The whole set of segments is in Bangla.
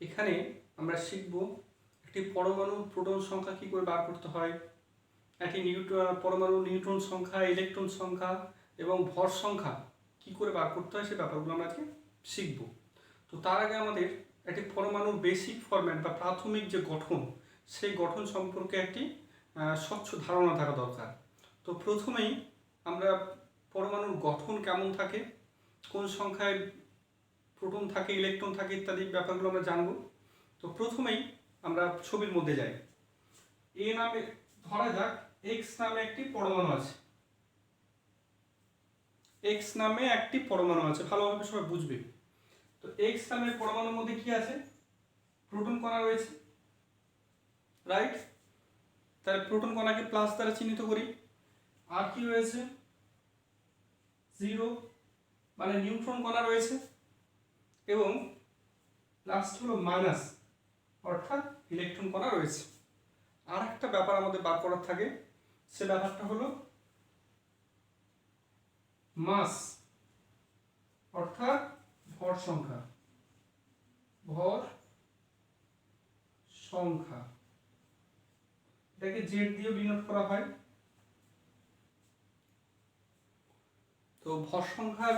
এখানে আমরা শিখব একটি পরমাণুর প্রোটন সংখ্যা কী করে বার করতে হয়, একটি পরমাণুর নিউট্রন সংখ্যা, ইলেকট্রন সংখ্যা এবং ভর সংখ্যা কী করে বার করতে হয় সে ব্যাপারগুলো আমরা আজকে শিখব। তো তার আগে আমাদের একটি পরমাণুর বেসিক ফরম্যাট বা প্রাথমিক যে গঠন সেই গঠন সম্পর্কে একটি স্বচ্ছ ধারণা থাকা দরকার। তো প্রথমেই আমরা পরমাণুর গঠন কেমন থাকে, কোন সংখ্যায় প্রোটন থাকে, ইলেকট্রন থাকে ইত্যাদি ব্যাপারগুলো আমরা জানব। তো প্রথমেই আমরা ছবির মধ্যে যাই। এ নামে ধরা যাক এক্স নামে একটি পরমাণু আছে, এক্স নামে একটি পরমাণু আছে, ভালোভাবে সবাই বুঝবে। তো এক্স নামের পরমাণুর মধ্যে কি আছে? প্রোটন কণা রয়েছে, রাইট? তাহলে প্রোটন কণাকে প্লাস দ্বারা চিহ্নিত করি। আর কি রয়েছে? 0 মানে নিউট্রন কণা রয়েছে, এবং লাস্ট হলো মাইনাস অর্থাৎ ইলেকট্রন কণা রয়েছে। আর একটা ব্যাপার আমাদের বার করার থাকে, সে ব্যাপারটা হলো মাস অর্থাৎ ভর সংখ্যা, ভর সংখ্যা এটাকে জেড দিয়ে ডিনোট করা হয়। তো ভর সংখ্যার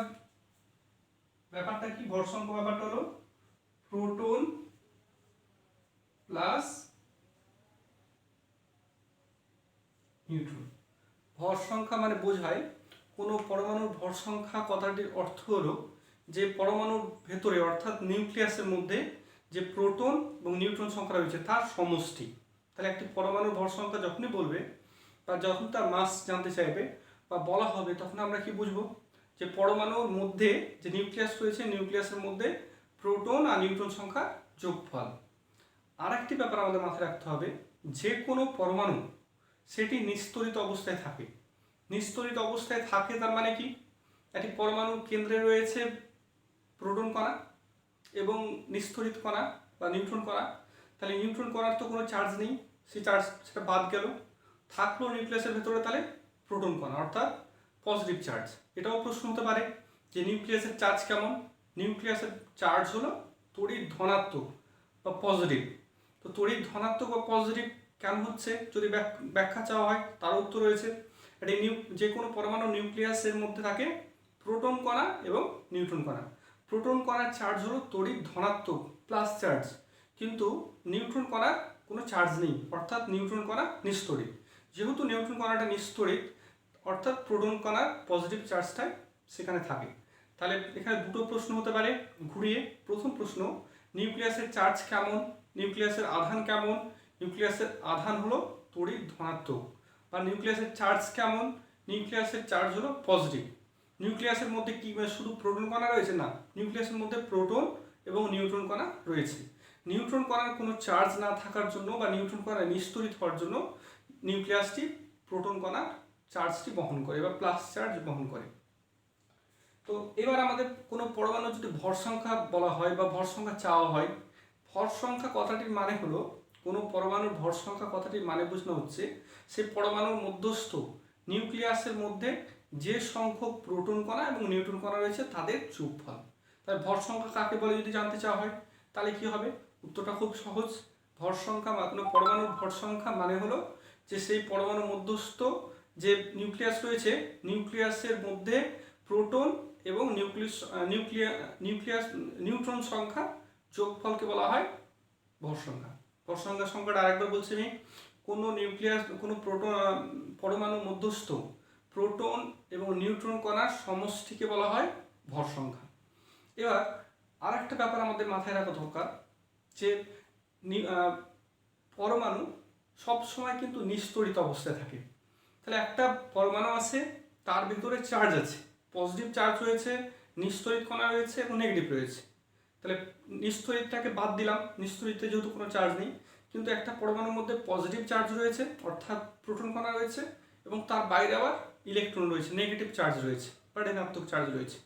ব্যাপারটা কি? ভর সংখ্যা ব্যাপারটা হলো প্রোটন প্লাস নিউট্রন। ভর সংখ্যা মানে বোঝায় কোনো পরমাণুর ভর সংখ্যা কথাটির অর্থ হলো যে পরমাণুর ভেতরে অর্থাৎ নিউক্লিয়াসের মধ্যে যে প্রোটন এবং নিউট্রন সংখ্যা রয়েছে তার সমষ্টি। তাহলে একটি পরমাণুর ভর সংখ্যা যখনই বলবে বা যখন তার মাস জানতে চাইবে বা বলা হবে, তখন আমরা কি বুঝবো? যে পরমাণুর মধ্যে যে নিউক্লিয়াস রয়েছে, নিউক্লিয়াসের মধ্যে প্রোটন আর নিউট্রন সংখ্যা যোগফল। আর একটি ব্যাপার আমাদের মাথায় রাখতে হবে, যে কোনো পরমাণু সেটি নিস্তরিত অবস্থায় থাকে। নিস্তরিত অবস্থায় থাকে তার মানে কি? একটি পরমাণুর কেন্দ্রে রয়েছে প্রোটন কণা এবং নিস্তরিত কণা বা নিউট্রন কণা। তাহলে নিউট্রন কণার তো কোনো চার্জ নেই, সেই চার্জ সেটা বাদ গেল, থাকলো নিউক্লিয়াসের ভেতরে তাহলে প্রোটন কণা অর্থাৎ পজিটিভ চার্জ। এটাও প্রশ্ন হতে পারে যে নিউক্লিয়াসের চার্জ কেমন? নিউক্লিয়াসের চার্জ হলো তড়িৎ ধনাত্মক বা পজিটিভ। তো তড়িৎ ধনাত্মক বা পজিটিভ কেন হচ্ছে যদি ব্যাখ্যা চাওয়া হয়, তার উত্তর রয়েছে এটি যে কোনো পরমাণু নিউক্লিয়াসের মধ্যে থাকে প্রোটন কণা এবং নিউট্রন কণা। প্রোটন কণার চার্জ হলো তড়িৎ ধনাত্মক প্লাস চার্জ, কিন্তু নিউট্রন কণার কোনো চার্জ নেই অর্থাৎ নিউট্রন কণা নিস্তড়িত। যেহেতু নিউট্রন কণাটা নিস্তড়িত অর্থাৎ প্রোটন কণার পজিটিভ চার্জটাই সেখানে থাকে। তাহলে এখানে দুটো প্রশ্ন হতে পারে ঘুরিয়ে। প্রথম প্রশ্ন, নিউক্লিয়াসের চার্জ কেমন, নিউক্লিয়াসের আধান কেমন? নিউক্লিয়াসের আধান হলো তড়িৎ ধনাত্মক। বা নিউক্লিয়াসের চার্জ কেমন? নিউক্লিয়াসের চার্জ হলো পজিটিভ। নিউক্লিয়াসের মধ্যে কি শুধু প্রোটন কণা রয়েছে? না, নিউক্লিয়াসের মধ্যে প্রোটন এবং নিউট্রন কণা রয়েছে। নিউট্রন কণার কোনো চার্জ না থাকার জন্য বা নিউট্রন কণা নিস্তড়িত হওয়ার জন্য নিউক্লিয়াসটি প্রোটন কণার চার্জটি বহন করে বা প্লাস চার্জ বহন করে। তো এবার আমাদের কোনো পরমাণু যদি ভর সংখ্যা বলা হয় বা ভর সংখ্যা চাওয়া হয়, ভর সংখ্যা কথাটির মানে হলো কোনো পরমাণুর ভর সংখ্যা কথাটির মানে বোঝানো হচ্ছে সেই পরমাণুর মধ্যস্থ নিউক্লিয়াসের মধ্যে যে সংখ্যক প্রোটন কণা এবং নিউট্রন কণা রয়েছে তাদের যোগফল। তাই ভর সংখ্যা কাকে বলে যদি জানতে চাওয়া হয়, তাহলে কি হবে? উত্তরটা খুব সহজ। ভর সংখ্যা বা কোনো পরমাণুর ভর সংখ্যা মানে হলো যে সেই পরমাণুর মধ্যস্থ যে নিউক্লিয়াস রয়েছে, নিউক্লিয়াসের মধ্যে প্রোটন এবং নিউট্রন সংখ্যা যোগফলকে বলা হয় ভর সংখ্যা। ভর সংখ্যাটা আরেকবার বলছি আমি, কোনো নিউক্লিয়াস কোনো পরমাণু মধ্যস্থ প্রোটন এবং নিউট্রন কণার সমষ্টিকে বলা হয় ভর সংখ্যা। এবার আরেকটা ব্যাপার আমাদের মাথায় রাখা দরকার যে পরমাণু সবসময় কিন্তু নিস্তড়িত অবস্থায় থাকে। তাহলে একটা পরমাণু আছে, তার ভিতরে চার্জ আছে, পজিটিভ চার্জ রয়েছে, নিস্তড়িত কণা রয়েছে এবং নেগেটিভ রয়েছে। তাহলে নিস্তড়িতটাকে বাদ দিলাম, নিস্তড়িতে যেহেতু কোনো চার্জ নেই, কিন্তু একটা পরমাণুর মধ্যে পজিটিভ চার্জ রয়েছে অর্থাৎ প্রোটন কণা রয়েছে এবং তার বাইরে আবার ইলেকট্রন রয়েছে, নেগেটিভ চার্জ রয়েছে বা ঋণাত্মক চার্জ রয়েছে।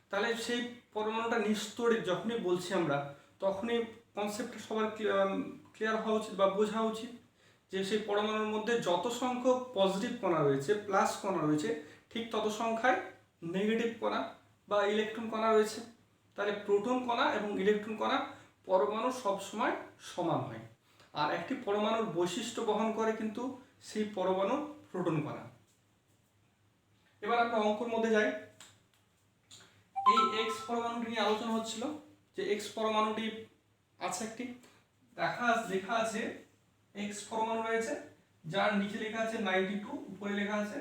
তাহলে সেই পরমাণুটা নিস্তড়িত যখনই বলছি আমরা, তখনই কনসেপ্টটা সবার ক্লিয়ার হওয়া উচিত বা বোঝা উচিত যে সেই পরমাণুর মধ্যে যত সংখ্যক পজিটিভ কণা রয়েছে, প্লাস কণা রয়েছে, ঠিক তত সংখ্যায় নেগেটিভ কণা বা ইলেকট্রন কণা রয়েছে। তাহলে প্রোটন কণা এবং ইলেকট্রন কণা পরমাণু সবসময় সমান হয়। আর একটি পরমাণুর বৈশিষ্ট্য বহন করে কিন্তু সেই পরমাণুর প্রোটন কণা। এবার আমরা অঙ্কর মধ্যে যাই। এই এক্স পরমাণুটি নিয়ে আলোচনা হচ্ছিল যে এক্স পরমাণুটি আছে একটি লেখা আছে এক্স পরমাণু রয়েছে, যার নিচে লেখা আছে 92, উপরে লেখা আছে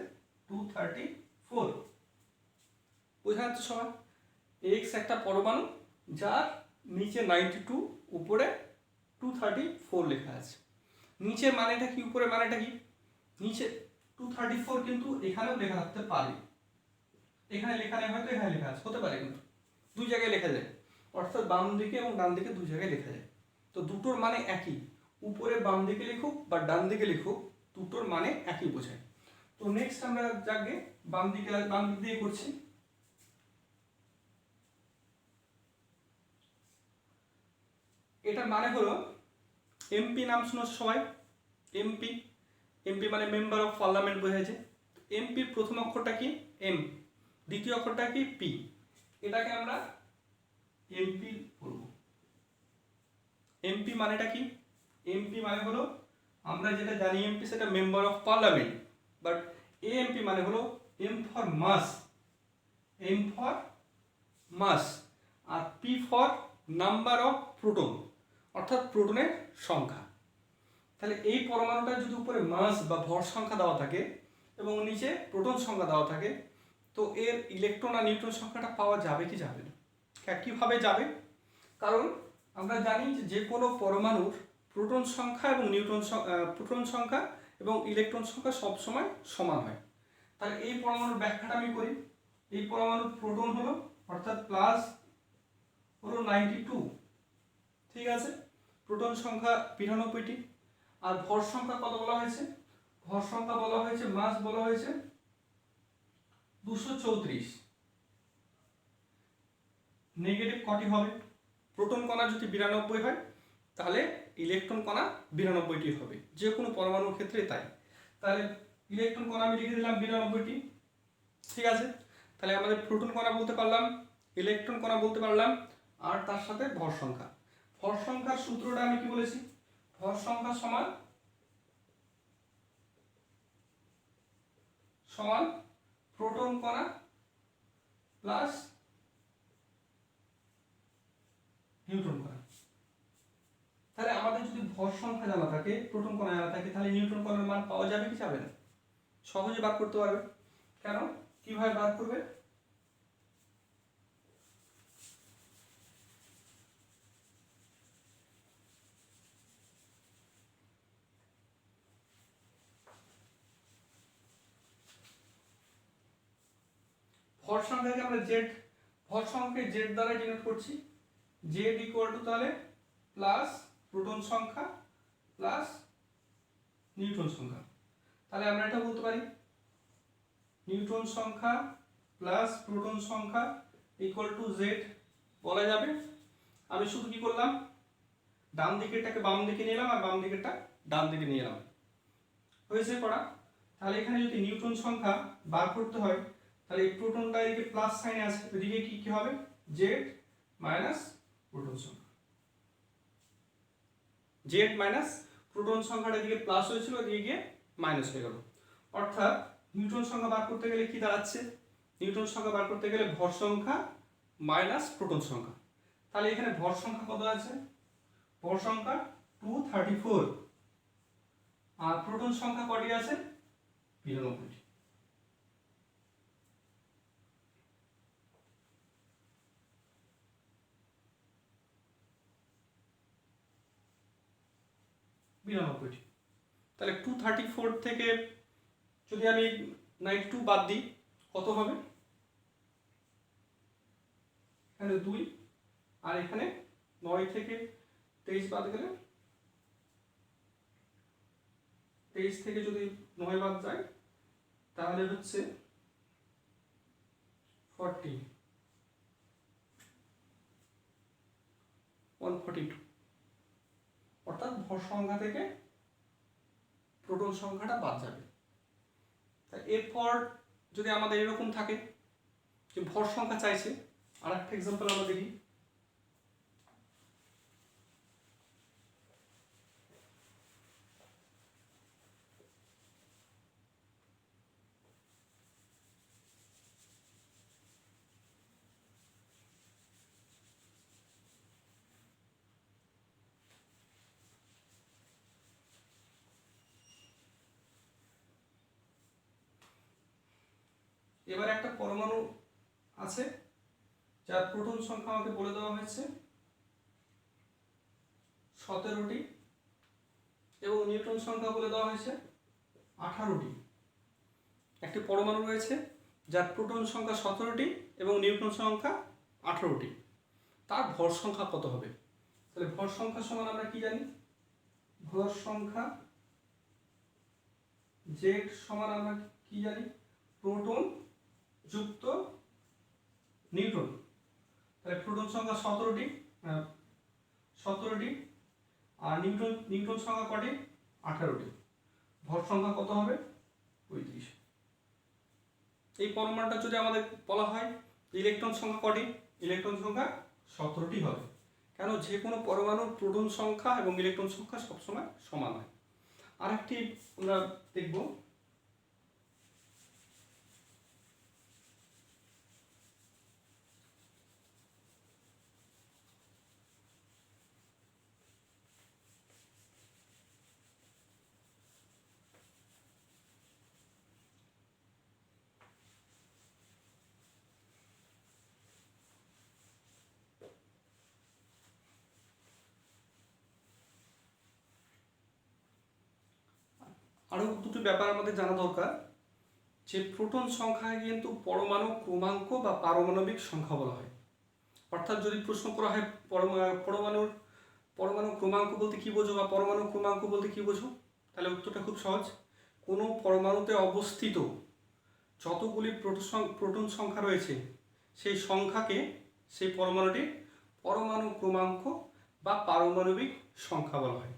234। বোঝা যাচ্ছে সবাই? এক্স একটা পরমাণু যার নিচে 92, উপরে 234 লেখা আছে। নিচের মানেটা কি, উপরে মানেটা কি? নিচে 234 কিন্তু এখানেও লেখা থাকতে পারে, এখানে লেখা নেই, হয়তো এখানে লেখা আছে, হতে পারে, কিন্তু দুই জায়গায় লেখা যায়, অর্থাৎ বাম দিকে এবং ডান দিকে দুই জায়গায় লেখা যায়। তো দুটোর মানে একই, উপরে বাম দিকে লিখুক বা ডান দিকে লিখুক, দুটোর মানে একই বোঝায়। তো নেক্সট আমরা যাকে বাম দিক দিয়ে করছি। এটার মানে হলো এমপি, নাম শুনেছ সবাই? এমপি, এমপি মানে মেম্বার অফ পার্লামেন্ট বোঝাচ্ছে। এমপির প্রথম অক্ষরটা কি? এম, দ্বিতীয় অক্ষরটা কি? পি। এটাকে আমরা এমপি বলব। এমপি মানেটা কি? এমপি মানে হলো, আমরা যেটা জানি এমপি সেটা member of parliament, but MP মানে হলো M for mass, M for mass, আর P for number of proton, অর্থাৎ প্রোটনের সংখ্যা। তাহলে এই পরমাণুটা যদি উপরে মাস বা ভর সংখ্যা দেওয়া থাকে এবং নিচে প্রোটন সংখ্যা দেওয়া থাকে, তো এর ইলেকট্রন আর নিউট্রন সংখ্যাটা পাওয়া যাবে কি যাবে না? কীভাবে যাবে? কারণ আমরা জানি যে কোনো পরমাণুর প্রোটন সংখ্যা এবং প্রোটন সংখ্যা এবং ইলেকট্রন সংখ্যা সবসময় সমান হয়। তাহলে এই পরমাণুর ব্যাখ্যাটা আমি করি। এই পরমাণুর প্রোটন হলো, অর্থাৎ প্লাস হলো 92, ঠিক আছে, প্রোটন সংখ্যা 92টি, আর ভর সংখ্যা কত বলা হয়েছে? ভর সংখ্যা বলা হয়েছে, মাস বলা হয়েছে 234। নেগেটিভ কটি হবে? প্রোটন কণা যদি 92 হয় তাহলে ইলেকট্রন কণা 92টি হবে, যে কোনো পরমাণুর ক্ষেত্রে তাই। তাহলে ইলেকট্রন কণা আমি লিখে দিলাম 92টি, ঠিক আছে। তাহলে আমাদের প্রোটন কণা বলতে পারলাম, ইলেকট্রন কণা বলতে পারলাম, আর তার সাথে ভর সংখ্যা। ভর সংখ্যার সূত্রটা আমি কি বলেছি? ভর সংখ্যা সমান প্রোটন কণা প্লাস নিউট্রন কণা। তাহলে আমাদের যদি ভর সংখ্যা জানা থাকে, প্রোটন কণা জানা থাকে, তাহলে নিউট্রন কণার মান পাওয়া যাবে কি যাবে না? সহজে বার করতে পারবে। কেন? কিভাবে বার করবে? ভর সংখ্যাকে আমরা জেড, ভর সংখ্যাকে জেড দ্বারা ডিনোট করছি। জেড ইকুয়াল টু তাহলে প্লাস প্রোটন সংখ্যা প্লাস নিউট্রন সংখ্যা। তাহলে আমরা এটা বলতে পারি নিউট্রন সংখ্যা প্লাস প্রোটন সংখ্যা ইকুয়াল টু জেড বলা যাবে। আমি শুধু কি করলাম, ডান দিকেরটাকে বাম দিকে নিলাম আর বাম দিকেরটা ডান দিকে নিয়ে এলাম, হয়েছে করা। তাহলে এখানে যদি নিউট্রন সংখ্যা বার করতে হয়, তাহলে এই প্রোটনটা এদিকে প্লাস সাইন আছে, এদিকে কি হবে? জেড মাইনাস প্রোটন সংখ্যা, জেড মাইনাস প্রোটন সংখ্যাটা এদিকে প্লাস হয়েছিল, এদিকে গিয়ে মাইনাস হয়ে গেল। অর্থাৎ নিউট্রন সংখ্যা বার করতে গেলে কি দাঁড়াচ্ছে? নিউট্রন সংখ্যা বার করতে গেলে ভর সংখ্যা মাইনাস প্রোটন সংখ্যা। তাহলে এখানে ভর সংখ্যা কত আছে? ভর সংখ্যা 234, আর প্রোটন সংখ্যা কটি আছে? 92টি। তাহলে 234 থেকে যদি আমি 92 বাদ দিই কত হবে? এখানে 2, আর এখানে 9 থেকে 23 বাদ গেলে, 23 থেকে যদি 9 বাদ যায় তাহলে হচ্ছে 142। অর্থাৎ ভর সংখ্যা থেকে প্রোটন সংখ্যাটা বাদ যাবে। এরপর যদি আমাদের এরকম থাকে যে ভর সংখ্যা চাইছে, আর একটা এক্সাম্পল আমরা দেখি। এবার একটা পরমাণু আছে যার প্রোটন সংখ্যা আমাকে বলে দেওয়া হয়েছে 17টি এবং নিউট্রন সংখ্যা বলে দেওয়া হয়েছে 18টি। একটি পরমাণু রয়েছে যার প্রোটন সংখ্যা 17টি এবং নিউট্রন সংখ্যা 18টি। তার ভর সংখ্যা কত হবে? তাহলে ভর সংখ্যা সমান আমরা কি জানি? ভর সংখ্যা জেড সমান আমরা কি জানি? প্রোটন যুক্ত নিউট্রন। তাহলে প্রোটন সংখ্যা 17টি আর নিউট্রন সংখ্যা কটি? 18টি। ভর সংখ্যা কত হবে? 35। এই পরমাণুটা যদি আমাদের বলা হয় ইলেকট্রন সংখ্যা কটি? ইলেকট্রন সংখ্যা 17টি হবে। কেন? যে কোনো পরমাণুর প্রোটন সংখ্যা এবং ইলেকট্রন সংখ্যা সবসময় সমান হয়। আরেকটি আমরা দেখব, আরও দুটো ব্যাপার আমাদের জানা দরকার, যে প্রোটন সংখ্যায় কিন্তু পরমাণু ক্রমাঙ্ক বা পারমাণবিক সংখ্যা বলা হয়। অর্থাৎ যদি প্রশ্ন করা হয় পরমাণু ক্রমাঙ্ক বলতে কি বোঝো বা পরমাণু ক্রমাঙ্ক বলতে কি বোঝো, তাহলে উত্তরটা খুব সহজ। কোনো পরমাণুতে অবস্থিত যতগুলি প্রোটন সংখ্যা রয়েছে সেই সংখ্যাকে সেই পরমাণুটির পরমাণু ক্রমাঙ্ক বা পারমাণবিক সংখ্যা বলা হয়।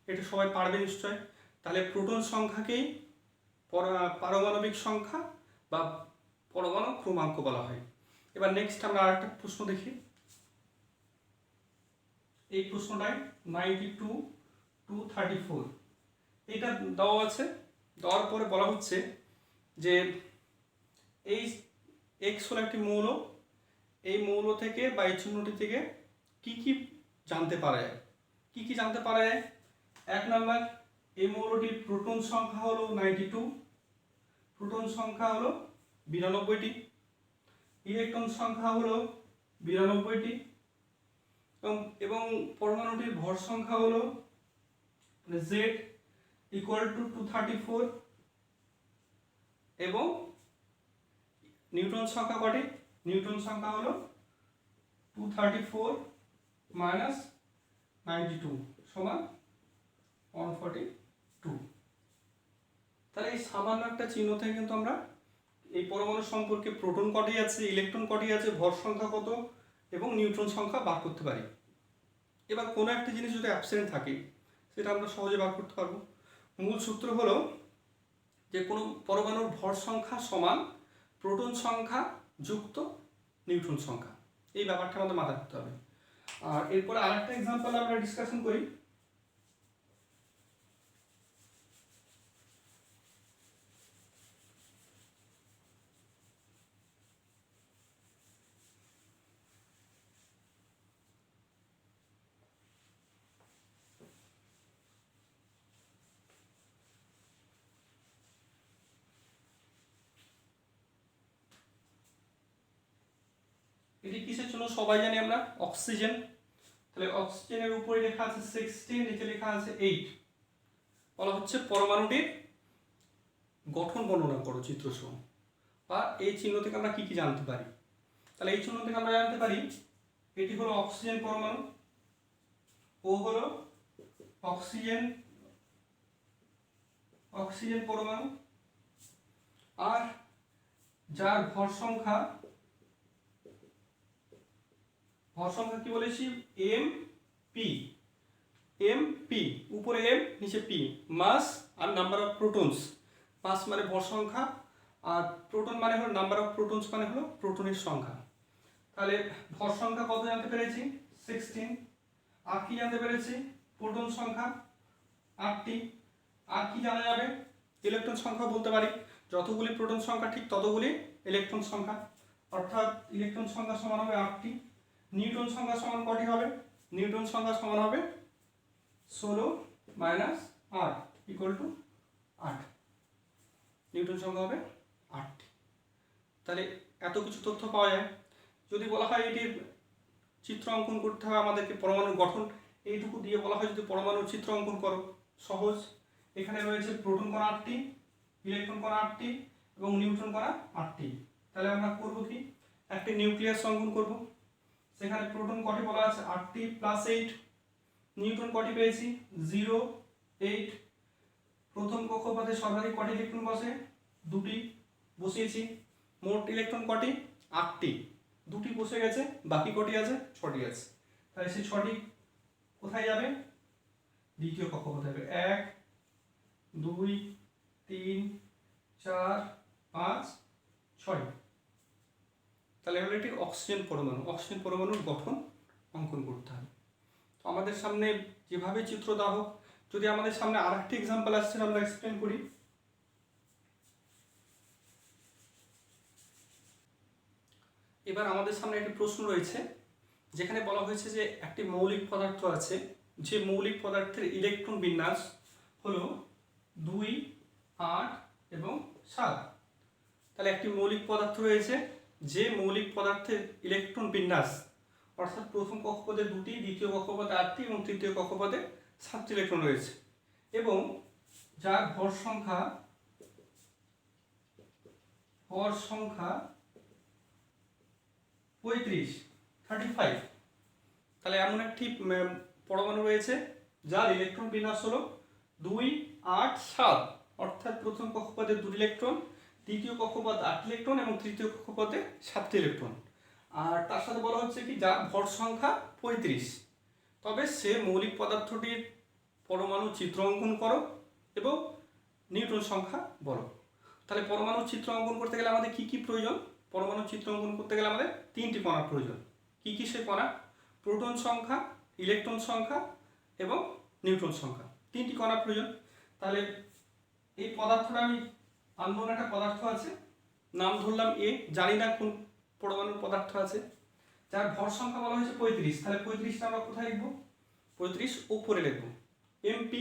এটা সবাই পারবে নিশ্চয়। তাহলে প্রোটন সংখ্যাকেই পারমাণবিক সংখ্যা বা পরমাণু ক্রমাঙ্ক বলা হয়। এবার নেক্সট আমরা আরেকটা প্রশ্ন দেখি। এই প্রশ্নটাই 92 to 34 এটা দেওয়া আছে। দেওয়ার পরে বলা হচ্ছে যে এই এক্স হলো একটি মৌল, এই মৌল থেকে বা এই চিহ্নটি থেকে কি কি জানতে পারা যায়? কি কি জানতে পারা যায়? 1 নম্বর, এই মৌলটির প্রোটন সংখ্যা হলো 92, প্রোটন সংখ্যা হলো 92টি, ইলেকট্রন সংখ্যা হলো 92টি এবং পরমাণুটির ভর সংখ্যা হলো Z equal to 234 এবং নিউট্রন সংখ্যা কটি? নিউট্রন সংখ্যা হলো 234 minus 92 সমান 142। তাহলে এই সামান্য একটা চিহ্ন থেকে কিন্তু আমরা এই পরমাণু সম্পর্কে প্রোটন কটি আছে, ইলেকট্রন কটি আছে, ভর সংখ্যা কত এবং নিউট্রন সংখ্যা বার করতে পারি। এবার কোনো একটা জিনিস যদি অ্যাবসেন্ট থাকে সেটা আমরা সহজে বার করতে পারবো। মূল সূত্র হলো যে কোনো পরমাণুর ভর সংখ্যা সমান প্রোটন সংখ্যা যুক্ত নিউট্রন সংখ্যা। এই ব্যাপারটা আমাদের মাথায় রাখতে হবে। আর এরপরে আরেকটা এক্সাম্পল আমরা ডিসকাশন করি। এটি কিসের জন্য সবাই জানি আমরা? অক্সিজেন। তাহলে অক্সিজেনের উপরে লেখা আছে 16, নিচে লেখা আছে 8। বলা হচ্ছে পরমাণুটির গঠন বর্ণনা করো চিত্রসহ। বা এই চিহ্ন থেকে আমরা কি কি জানতে পারি? তাহলে এই চিহ্ন থেকে আমরা জানতে পারি এটি হলো অক্সিজেন পরমাণু, ও হলো অক্সিজেন পরমাণু, আর যার ভর সংখ্যা কি বলেছি? এমপি, উপরে এম নিচে পি, মাস আর নাম্বার অফ প্রোটনস। মাস মানে ভর সংখ্যা আর প্রোটন মানে হলো নাম্বার অফ প্রোটনস মানে হলো প্রোটনের সংখ্যা। তাহলে ভর সংখ্যা কত জানতে পেরেছি? 16। আর কি জানতে পেরেছি? প্রোটন সংখ্যা 8টি। আর কি জানা যাবে? ইলেকট্রন সংখ্যা বলতে পারি। যতগুলি প্রোটন সংখ্যা ঠিক ততগুলি ইলেকট্রন সংখ্যা, অর্থাৎ ইলেকট্রন সংখ্যা সমান হবে 8টি। নিউট্রন সংখ্যা সমান কটি হবে? নিউট্রন সংখ্যা সমান হবে 16 মাইনাস 8 ইকুয়াল টু 8। নিউটন সংখ্যা হবে 8টি। তাহলে এত কিছু তথ্য পাওয়া যায়। যদি বলা হয় এটির চিত্র অঙ্কন করতে হবে আমাদেরকে, পরমাণুর গঠন এইটুকু দিয়ে বলা হয় যদি পরমাণুর চিত্র অঙ্কন করো, সহজ। এখানে রয়েছে প্রোটন কণা 8টি, ইলেকট্রন কণা 8টি এবং নিউট্রন কণা 8টি। তাহলে আমরা করব কি, একটি নিউক্লিয়াস অঙ্কন করব। সেখানে প্রোটন কটি বলা আছে 8টি প্লাস 8, নিউট্রন কটি পেয়েছি 0 8, প্রথম কক্ষপথে সর্বাধিক কটি ইলেকট্রন বসে 2টি বসিয়েছি, মোট ইলেকট্রন কটি 8টি, 2টি বসে গেছে, বাকি কটি আছে 6টি আছে। তাহলে সেই 6টি কোথায় যাবে, দ্বিতীয় কক্ষপথে যাবে। 1 2 3 4 5 6। তাহলে হলো এটি অক্সিজেন পরমাণু। অক্সিজেন পরমাণুর গঠন অঙ্কন করতে হবে। তো আমাদের সামনে যেভাবে চিত্র দেওয়া হোক, যদি আমাদের সামনে আর একটি এক্সাম্পল আসছে আমরা এক্সপ্লেন করি। এবার আমাদের সামনে একটি প্রশ্ন রয়েছে, যেখানে বলা হয়েছে যে একটি মৌলিক পদার্থ আছে, যে মৌলিক পদার্থের ইলেকট্রন বিন্যাস হলো 2 8 এবং 7। তাহলে একটি মৌলিক পদার্থ রয়েছে, যে মৌলিক পদার্থের ইলেকট্রন বিন্যাস অর্থাৎ প্রথম কক্ষপথে 2টি, দ্বিতীয় কক্ষপথে 8টি এবং তৃতীয় কক্ষপথে 7টি ইলেকট্রন রয়েছে, এবং যার ভর সংখ্যা 35। তাহলে এমন একটি পরমাণু রয়েছে যার ইলেকট্রন বিন্যাস হলো 2 8 7, অর্থাৎ প্রথম কক্ষপথে 2টি ইলেকট্রন, দ্বিতীয় কক্ষপথে 8টি ইলেকট্রন এবং তৃতীয় কক্ষপথে 7টি ইলেকট্রন। আর তার সাথে বলা হচ্ছে কি যার ভর সংখ্যা 35। তবে সে মৌলিক পদার্থটির পরমাণু চিত্র অঙ্কন করো এবং নিউট্রন সংখ্যা বলো। তাহলে পরমাণু চিত্র অঙ্কন করতে গেলে আমাদের কি কি প্রয়োজন, পরমাণু চিত্র অঙ্কন করতে গেলে আমাদের 3টি কণার প্রয়োজন। কি কি সে কণা, প্রোটন সংখ্যা, ইলেকট্রন সংখ্যা এবং নিউট্রন সংখ্যা, 3টি কণার প্রয়োজন। তাহলে এই পদার্থটা আমি আননোন একটা পদার্থ আছে, নাম ধরলাম এ, জানি না কোন পরমাণুর পদার্থ আছে, যার ভর সংখ্যা বলা হয়েছে 35। তাহলে 35টা আমরা কোথায় লিখবো, 35 উপরে লিখবো এমপি।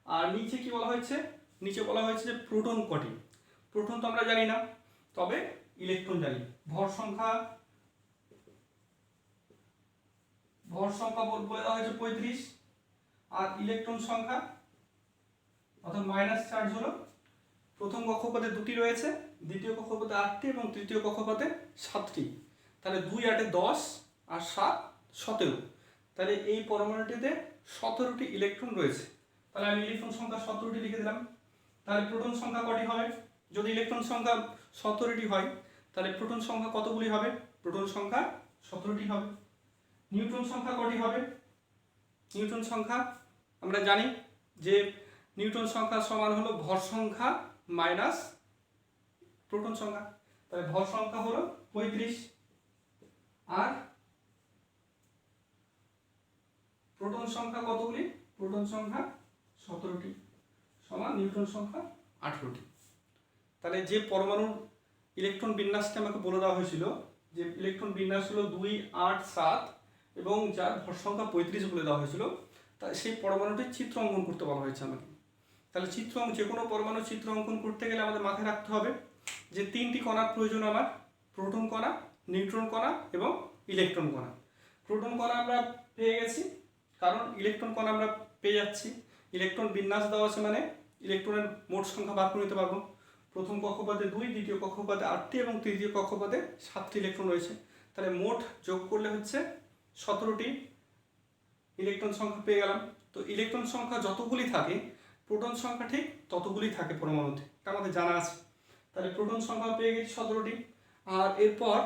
আর নিচে কি বলা হয়েছে, নিচে বলা হয়েছে যে প্রোটন কটি। প্রোটন তো আমরা জানি না, তবে ইলেকট্রন জানি। ভর সংখ্যা বলে দেওয়া হয়েছে 35, আর ইলেকট্রন সংখ্যা অর্থাৎ মাইনাস চার্জ হলো, প্রথম কক্ষপথে 2টি রয়েছে, দ্বিতীয় কক্ষপথে 8টি এবং তৃতীয় কক্ষপথে 7টি। তাহলে 2 8 10 আর 7 17। তাহলে এই পরমাণুটিতে 17টি ইলেকট্রন রয়েছে। তাহলে আমি ইলেকট্রন সংখ্যা 17টি লিখে দিলাম। তাহলে প্রোটন সংখ্যা কটি হবে, যদি ইলেকট্রন সংখ্যা 17টি হয় তাহলে প্রোটন সংখ্যা কতগুলি হবে, প্রোটন সংখ্যা 17টি হবে। নিউট্রন সংখ্যা কটি হবে, নিউট্রন সংখ্যা আমরা জানি যে নিউট্রন সংখ্যা সমান হলো ভর সংখ্যা মাইনাস প্রোটন সংখ্যা। তাহলে ভর সংখ্যা হলো 35 আর প্রোটন সংখ্যা কতগুলি, প্রোটন সংখ্যা 17টি সমান নিউট্রন সংখ্যা 18টি। তাহলে যে পরমাণুর ইলেকট্রন বিন্যাসটা আমাকে বলে দেওয়া হয়েছিল, যে ইলেকট্রন বিন্যাস হলো 2 8 7 এবং যার ভর সংখ্যা 35 বলে দেওয়া হয়েছিল, তা সেই পরমাণুটির চিত্র অঙ্কন করতে বলা হয়েছে আমাকে। তাহলে যে কোনো পরমাণুর চিত্র অঙ্কন করতে গেলে আমাদের মাথায় রাখতে হবে যে 3টি কণার প্রয়োজন আমার, প্রোটন কণা, নিউট্রন কণা এবং ইলেকট্রন কণা। প্রোটন কণা আমরা পেয়ে গেছি, কারণ ইলেকট্রন কণা আমরা পেয়ে যাচ্ছি। ইলেকট্রন বিন্যাস দেওয়া আছে মানে ইলেকট্রনের মোট সংখ্যা বার করে নিতে পারবো। প্রথম কক্ষপথে 2, দ্বিতীয় কক্ষপথে 8টি এবং তৃতীয় কক্ষপথে 7টি ইলেকট্রন রয়েছে। তাহলে মোট যোগ করলে হচ্ছে 17টি ইলেকট্রন সংখ্যা পেয়ে গেলাম। তো ইলেকট্রন সংখ্যা যতগুলি থাকে প্রোটন সংখ্যা ঠিক ততগুলি থাকে পরমাণুতে, এটা আমাদের জানা আছে। তাহলে প্রোটন সংখ্যা পেয়ে গেছি 17টি। আর এরপর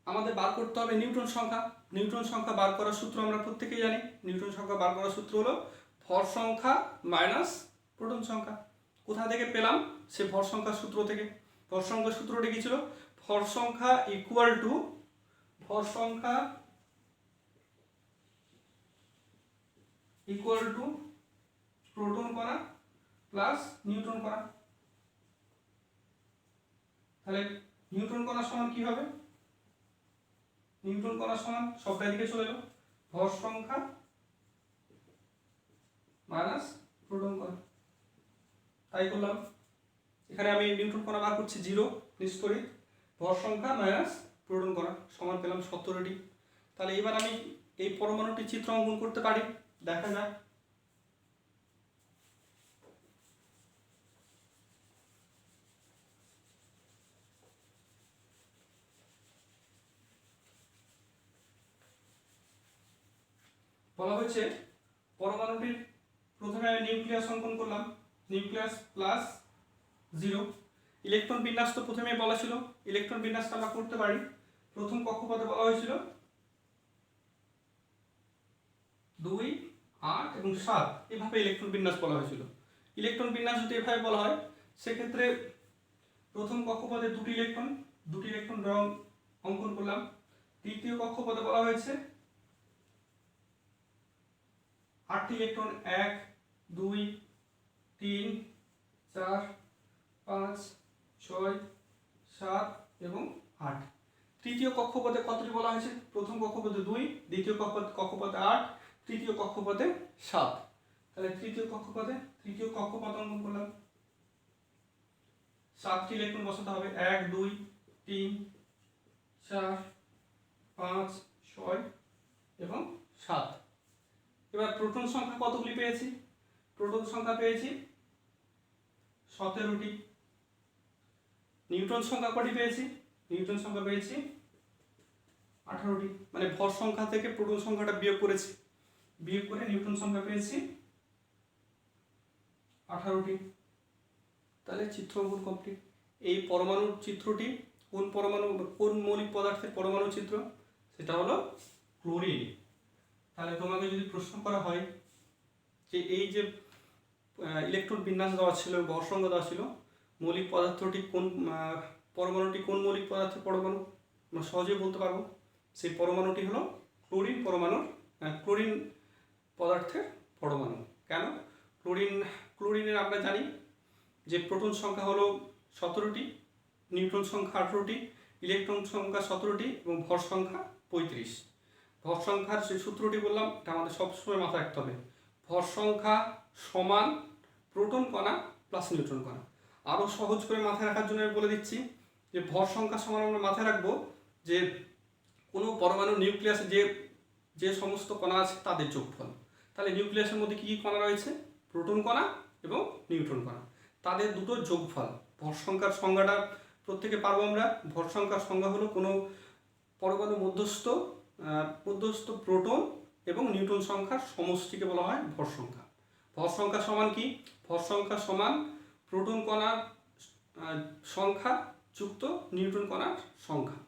আমাদের বার করতে হবে নিউট্রন সংখ্যা। নিউট্রন সংখ্যা বার করার সূত্র আমরা প্রত্যেকেই জানি। নিউট্রন সংখ্যা বার করার সূত্র হলো ভর সংখ্যা মাইনাস প্রোটন সংখ্যা। কোথা থেকে পেলাম, সে ভর সংখ্যার সূত্র থেকে। ভর সংখ্যার সূত্রটি কি ছিল, ভর সংখ্যা ইকুয়াল টু প্রোটন কণা প্লাস নিউট্রন কণা। তাহলে নিউট্রন কণা সমান কি হবে, নিউট্রন কণা সমান সবটা দিকে চলে এলো ভর সংখ্যা মাইনাস প্রোটন কণা। তাই করলাম, এখানে আমি নিউট্রন কণা বার করছি 0। নিস্তড়িত ভর সংখ্যা মাইনাস প্রোটন কণা সমান পেলাম 17টি। তাহলে এবার আমি এই পরমাণুটি চিত্র অঙ্কন করতে পারি, দেখা যাক। বলা হয়েছে পরমাণুটির প্রথমে আমি নিউক্লিয়াস অঙ্কন করলাম, নিউক্লিয়াস প্লাস 0। ইলেকট্রন বিন্যাস তো প্রথমেই বলা ছিল, ইলেকট্রন বিন্যাসটা আমরা করতে পারি। প্রথম কক্ষপথে বলা হয়েছিল 2, 8 এবং 7, এভাবে ইলেকট্রন বিন্যাস বলা হয়েছিল। ইলেকট্রন বিন্যাস যদি এভাবে বলা হয় সেক্ষেত্রে প্রথম কক্ষপথে দুটি ইলেকট্রন রং অঙ্কন করলাম। দ্বিতীয় কক্ষপথে বলা হয়েছে 8টি ইলেকট্রন, 1, 2, 3, 4, 5, 6, 7 এবং 8। তৃতীয় কক্ষপথে কতটি বলা হয়েছে? প্রথম কক্ষপথে 2, দ্বিতীয় কক্ষপথে 8, তৃতীয় কক্ষপথে 7। তাহলে তৃতীয় কক্ষপথ অঙ্কন করলাম। 7টি ইলেকট্রন বসাতে হবে, 1, 2, 3, 4, 5, 6 এবং 7। এবার প্রোটন সংখ্যা কতগুলি পেয়েছি? প্রোটন সংখ্যা পেয়েছি 17টি। নিউট্রন সংখ্যা কটি পেয়েছি? নিউট্রন সংখ্যা পেয়েছি 18টি। মানে ভর সংখ্যা থেকে প্রোটন সংখ্যাটা বিয়োগ করেছি, বিয়োগ করে নিউট্রন সংখ্যা পেয়েছি 18টি। তাহলে চিত্র অঙ্কন কমপ্লিট। এই পরমাণুর চিত্রটি কোন মৌলিক পদার্থের পরমাণু চিত্র? সেটা হলো ক্লোরিন। তাহলে তোমাকে যদি প্রশ্ন করা হয় যে এই যে ইলেকট্রন বিন্যাস দেওয়া ছিল, ভর সংখ্যা দেওয়া ছিল, মৌলিক পদার্থটি পরমাণুটি কোন মৌলিক পদার্থের পরমাণু, আমরা সহজেই বলতে পারবো সেই পরমাণুটি হলো ক্লোরিন ক্লোরিন পদার্থের পরমাণু। কেন? ক্লোরিনের আমরা জানি যে প্রোটন সংখ্যা হলো 17টি, নিউট্রন সংখ্যা 18টি, ইলেকট্রন সংখ্যা 17টি এবং ভর সংখ্যা 35। ভর সংখ্যার যে সূত্রটি বললাম এটা আমাদের সবসময় মাথায় রাখতে হবে, ভর সংখ্যা সমান প্রোটন কণা প্লাস নিউট্রন কণা। আরও সহজ করে মাথায় রাখার জন্য আমি বলে দিচ্ছি যে ভর সংখ্যা সমান আমরা মাথায় রাখবো যে কোনো পরমাণু নিউক্লিয়াসে যে সমস্ত কণা আছে তাদের যোগফল। তাহলে নিউক্লিয়াসের মধ্যে কী কী কণা রয়েছে? প্রোটন কণা এবং নিউট্রন কণা, তাদের দুটোর যোগফল। ভর সংখ্যার সংজ্ঞাটা প্রত্যেকে পারবো আমরা। ভর সংখ্যার সংজ্ঞা হলো কোনো পরমাণু মধ্যস্থ প্রোটন এবং নিউট্রন সংখ্যার সমষ্টিকে বলা হয় ভর সংখ্যা। ভর সংখ্যা সমান কি? ভর সংখ্যা সমান প্রোটন কণার সংখ্যা যুক্ত নিউট্রন কণার সংখ্যা।